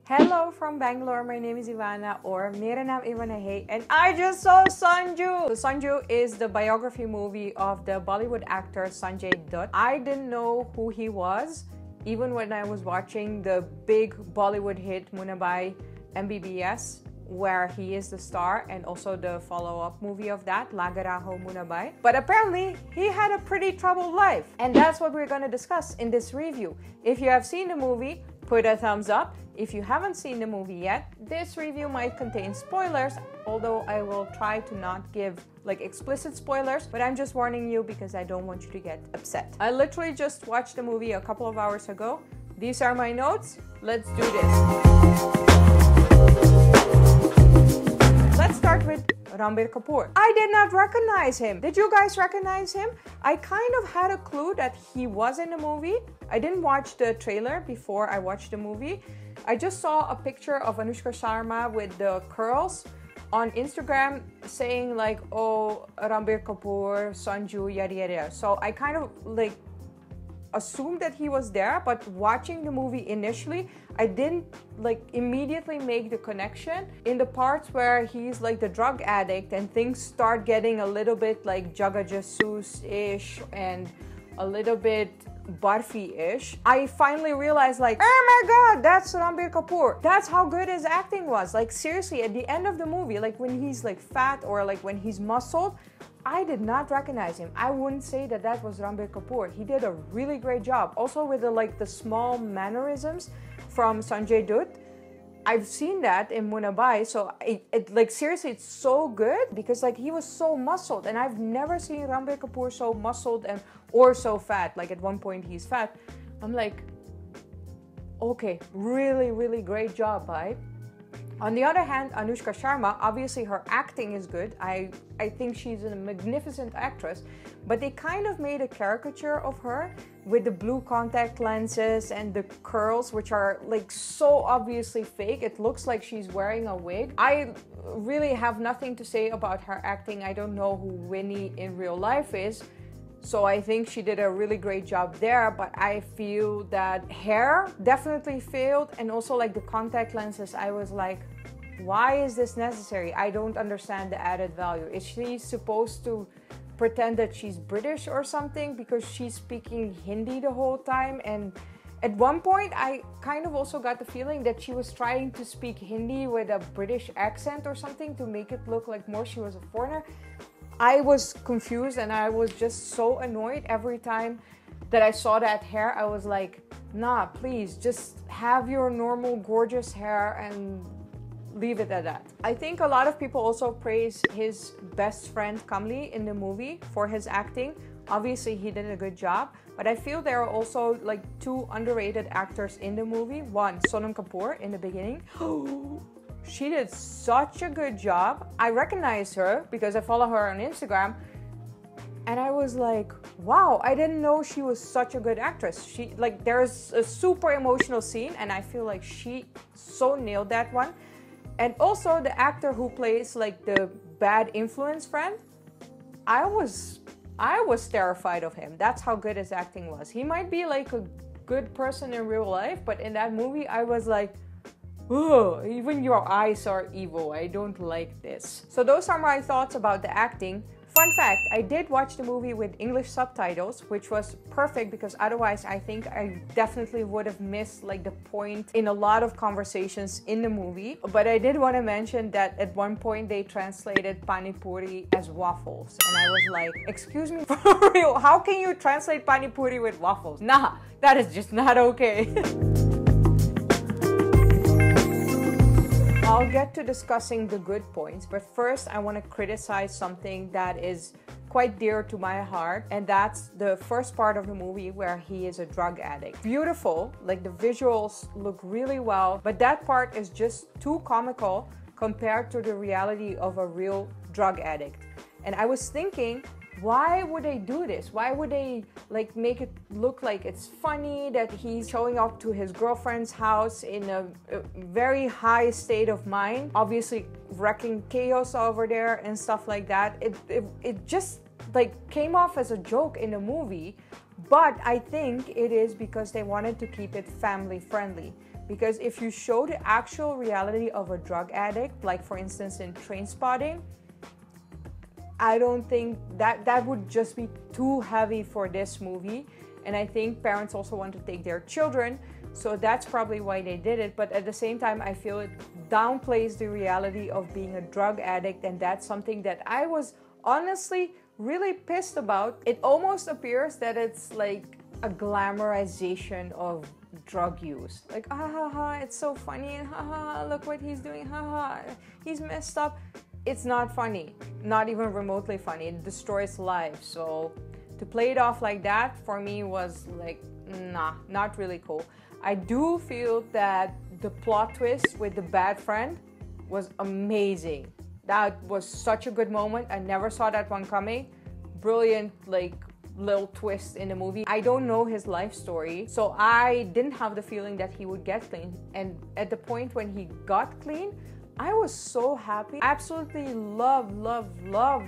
Hello from Bangalore, my name is Ivana or Mera naam Ivana hai, and I just saw Sanju. So Sanju is the biography movie of the Bollywood actor Sanjay Dutt. I didn't know who he was even when I was watching the big Bollywood hit Munabai MBBS, where he is the star, and also the follow-up movie of that, Lagaraho Munabai. But apparently, he had a pretty troubled life. And that's what we're gonna discuss in this review. If you have seen the movie, put a thumbs up. If you haven't seen the movie yet, this review might contain spoilers, although I will try to not give like explicit spoilers, but I'm just warning you because I don't want you to get upset. I literally just watched the movie a couple of hours ago. These are my notes. Let's do this. Let's start with Ranbir Kapoor. I did not recognize him. Did you guys recognize him? I kind of had a clue that he was in the movie. I didn't watch the trailer before I watched the movie. I just saw a picture of Anushka Sharma with the curls on Instagram saying like, oh, Ranbir Kapoor, Sanju, yada yada. So I kind of like assumed that he was there, but watching the movie initially, I didn't like immediately make the connection. In the parts where he's like the drug addict and things start getting a little bit like Jaga Jasoos-ish and a little bit Barfi-ish, I finally realized like, oh my god, that's Ranbir Kapoor. That's how good his acting was. Like seriously, at the end of the movie, like when he's like fat or like when he's muscled, I did not recognize him. I wouldn't say that that was Ranbir Kapoor. He did a really great job. Also with the small mannerisms from Sanjay Dutt. I've seen that in Munabai, so it like seriously, it's so good because like he was so muscled, and I've never seen Ranbir Kapoor so muscled and or so fat. Like at one point he's fat. I'm like, okay, really great job, bye. On the other hand, Anushka Sharma, obviously her acting is good. I think she's a magnificent actress, but they kind of made a caricature of her with the blue contact lenses and the curls, which are like so obviously fake. It looks like she's wearing a wig. I really have nothing to say about her acting. I don't know who Winnie in real life is. So I think she did a really great job there, but I feel that hair definitely failed, and also like the contact lenses, I was like, why is this necessary? I don't understand the added value. Is she supposed to pretend that she's British or something because she's speaking Hindi the whole time? And at one point, I kind of also got the feeling that she was trying to speak Hindi with a British accent or something to make it look like more she was a foreigner. I was confused and I was just so annoyed every time that I saw that hair. I was like, nah, please just have your normal gorgeous hair and leave it at that. I think a lot of people also praise his best friend Kamli in the movie for his acting. Obviously he did a good job, but I feel there are also like two underrated actors in the movie. One, Sonam Kapoor in the beginning. She did such a good job. I recognized her because I follow her on Instagram, and I was like, wow, I didn't know she was such a good actress. She like, there's a super emotional scene and I feel like she so nailed that one. And also the actor who plays like the bad influence friend, I was terrified of him. That's how good his acting was. He might be like a good person in real life, but in that movie I was like, oh, even your eyes are evil. I don't like this. So those are my thoughts about the acting. Fun fact, I did watch the movie with English subtitles, which was perfect because otherwise I think I definitely would have missed like the point in a lot of conversations in the movie. But I did want to mention that at one point they translated pani puri as waffles. And I was like, excuse me, for real, how can you translate pani puri with waffles? Nah, that is just not okay. I'll get to discussing the good points, but first I want to criticize something that is quite dear to my heart, and that's the first part of the movie where he is a drug addict. Beautiful, like the visuals look really well, but that part is just too comical compared to the reality of a real drug addict. And I was thinking, why would they do this? Why would they like make it look like it's funny that he's showing up to his girlfriend's house in a very high state of mind, obviously wrecking chaos over there and stuff like that? It just like came off as a joke in the movie, but I think it is because they wanted to keep it family friendly. Because if you show the actual reality of a drug addict, like for instance in Trainspotting, I don't think that would just be too heavy for this movie. And I think parents also want to take their children, so that's probably why they did it. But at the same time, I feel it downplays the reality of being a drug addict, and that's something that I was honestly really pissed about. It almost appears that it's like a glamorization of drug use. Like, ha ha ha, it's so funny, and ha ha ha, look what he's doing, ha ha, he's messed up. It's not funny, not even remotely funny. It destroys lives. So to play it off like that for me was like, nah, not really cool. I do feel that the plot twist with the bad friend was amazing. That was such a good moment. I never saw that one coming. Brilliant, like, little twist in the movie. I don't know his life story, so I didn't have the feeling that he would get clean. And at the point when he got clean, I was so happy. I absolutely love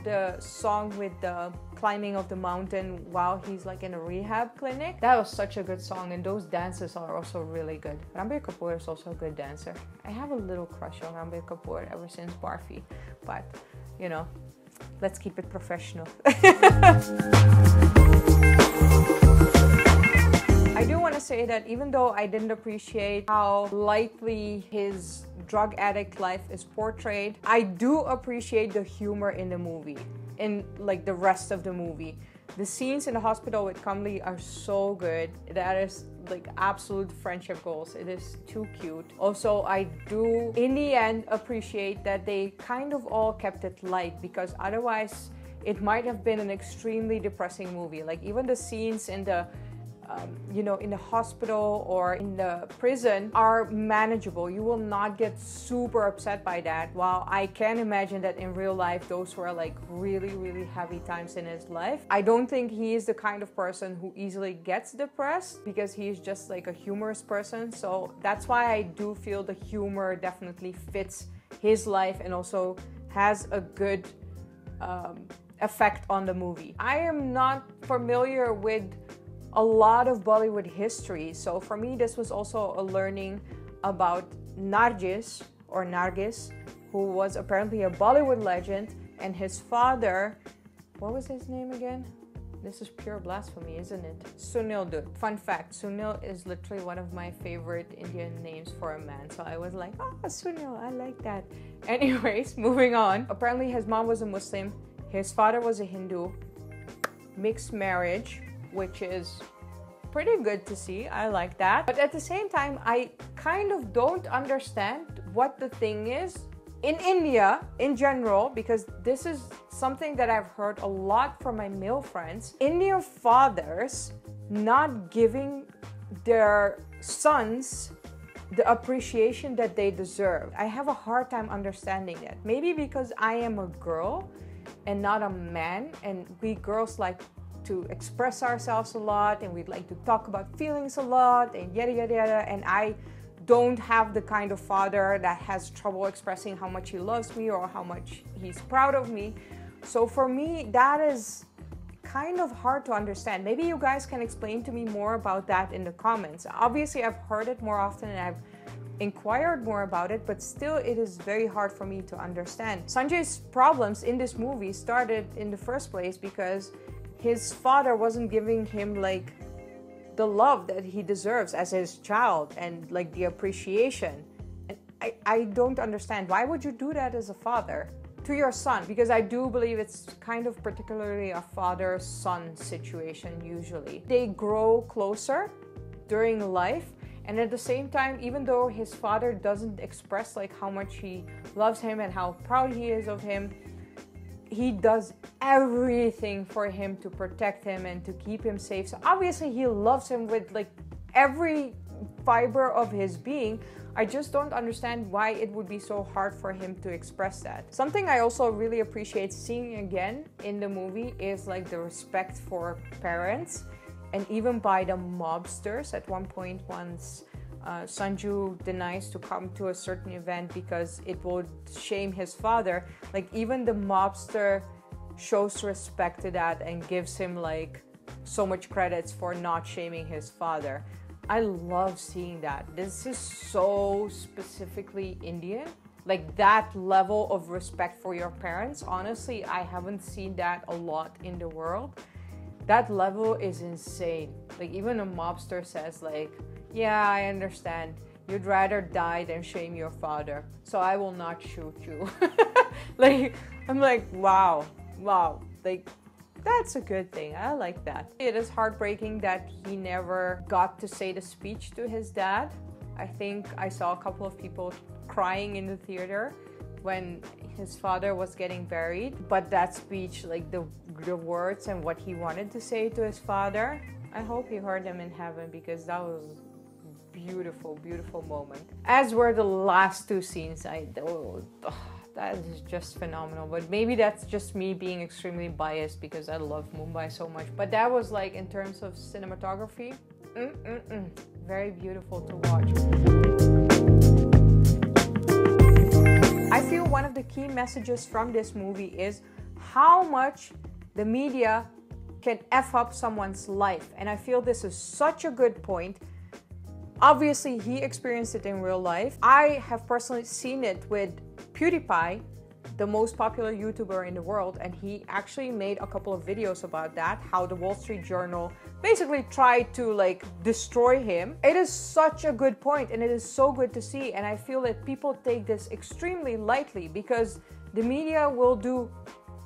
the song with the climbing of the mountain while he's like in a rehab clinic. That was such a good song, and those dances are also really good. Ranbir Kapoor is also a good dancer. I have a little crush on Ranbir Kapoor ever since Barfi, but you know, let's keep it professional. I do want to say that even though I didn't appreciate how lightly his drug addict life is portrayed, I do appreciate the humor in the movie, in like the rest of the movie. The scenes in the hospital with Kamli are so good. That is like absolute friendship goals. It is too cute. Also, I do in the end appreciate that they kind of all kept it light, because otherwise it might have been an extremely depressing movie. Like even the scenes in the you know, in the hospital or in the prison are manageable. You will not get super upset by that. While I can imagine that in real life, those were like really heavy times in his life. I don't think he is the kind of person who easily gets depressed, because he's just like a humorous person. So that's why I do feel the humor definitely fits his life and also has a good effect on the movie. I am not familiar with a lot of Bollywood history, so for me this was also a learning about Nargis, who was apparently a Bollywood legend, and his father, what was his name again? This is pure blasphemy, isn't it? Sanjay Dutt. Fun fact, Sunil is literally one of my favorite Indian names for a man, so I was like, oh, Sunil, I like that. Anyways, moving on. Apparently his mom was a Muslim, his father was a Hindu, mixed marriage, which is pretty good to see. I like that. But at the same time, I kind of don't understand what the thing is in India in general, because this is something that I've heard a lot from my male friends. Indian fathers not giving their sons the appreciation that they deserve. I have a hard time understanding that. Maybe because I am a girl and not a man, and we girls like to express ourselves a lot, and we'd like to talk about feelings a lot, and yada yada yada, and I don't have the kind of father that has trouble expressing how much he loves me or how much he's proud of me. So for me, that is kind of hard to understand. Maybe you guys can explain to me more about that in the comments. Obviously, I've heard it more often and I've inquired more about it, but still it is very hard for me to understand. Sanjay's problems in this movie started in the first place because his father wasn't giving him like the love that he deserves as his child and like the appreciation. And I don't understand. Why would you do that as a father to your son? Because I do believe it's kind of particularly a father-son situation usually. They grow closer during life, and at the same time, even though his father doesn't express like how much he loves him and how proud he is of him, he does everything for him to protect him and to keep him safe. So obviously he loves him with like every fiber of his being. I just don't understand why it would be so hard for him to express that. Something I also really appreciate seeing again in the movie is like the respect for parents, and even by the mobsters. At one point, once Sanju denies to come to a certain event because it would shame his father, like even the mobster shows respect to that and gives him like so much credits for not shaming his father. I love seeing that. This is so specifically Indian. Like that level of respect for your parents. Honestly, I haven't seen that a lot in the world. That level is insane. Like even a mobster says like, yeah, I understand. You'd rather die than shame your father. So I will not shoot you. Like, I'm like, wow. Like, that's a good thing. I like that. It is heartbreaking that he never got to say the speech to his dad. I think I saw a couple of people crying in the theater when his father was getting buried. But that speech, like the words and what he wanted to say to his father, I hope he heard them in heaven, because that was a beautiful, beautiful moment. As were the last two scenes. That is just phenomenal. But maybe that's just me being extremely biased because I love Mumbai so much. But that was like, in terms of cinematography, very beautiful to watch. I feel one of the key messages from this movie is how much the media can F up someone's life. And I feel this is such a good point. Obviously, he experienced it in real life. I have personally seen it with PewDiePie, the most popular YouTuber in the world, and he actually made a couple of videos about that, how the Wall Street Journal basically tried to like destroy him. It is such a good point, and it is so good to see, and I feel that people take this extremely lightly because the media will do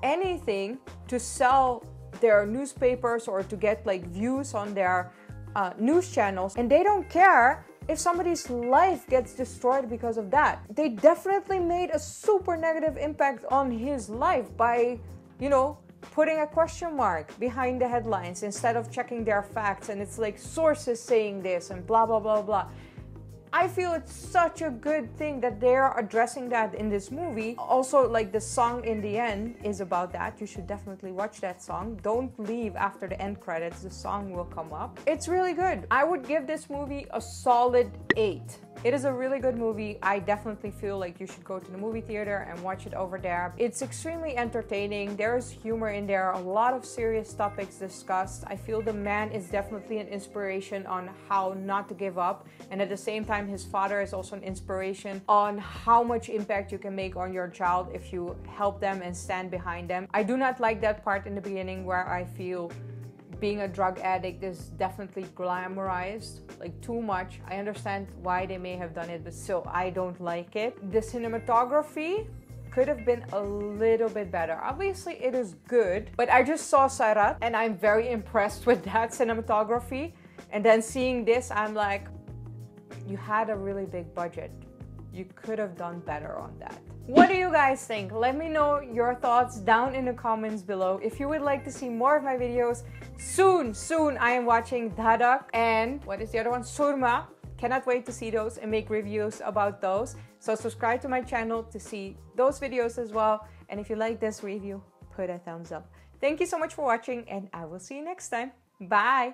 anything to sell their newspapers or to get like views on their news channels, and they don't care if somebody's life gets destroyed because of that. They definitely made a super negative impact on his life by, you know, putting a question mark behind the headlines instead of checking their facts, and it's like sources saying this and blah blah blah blah. I feel it's such a good thing that they're addressing that in this movie. Also, like the song in the end is about that. You should definitely watch that song. Don't leave after the end credits. The song will come up. It's really good. I would give this movie a solid 8. It is a really good movie. I definitely feel like you should go to the movie theater and watch it over there. It's extremely entertaining. There is humor in there, a lot of serious topics discussed. I feel the man is definitely an inspiration on how not to give up. And at the same time, his father is also an inspiration on how much impact you can make on your child if you help them and stand behind them. I do not like that part in the beginning where I feel being a drug addict is definitely glamorized, like too much. I understand why they may have done it, but still, I don't like it. The cinematography could have been a little bit better. Obviously, it is good, but I just saw Sarat and I'm very impressed with that cinematography. And then seeing this, I'm like, you had a really big budget. You could have done better on that. What do you guys think? Let me know your thoughts down in the comments below. If you would like to see more of my videos, soon I am watching Dhadak and what is the other one? Surma. Cannot wait to see those and make reviews about those. So subscribe to my channel to see those videos as well. And if you like this review, put a thumbs up. Thank you so much for watching and I will see you next time. Bye!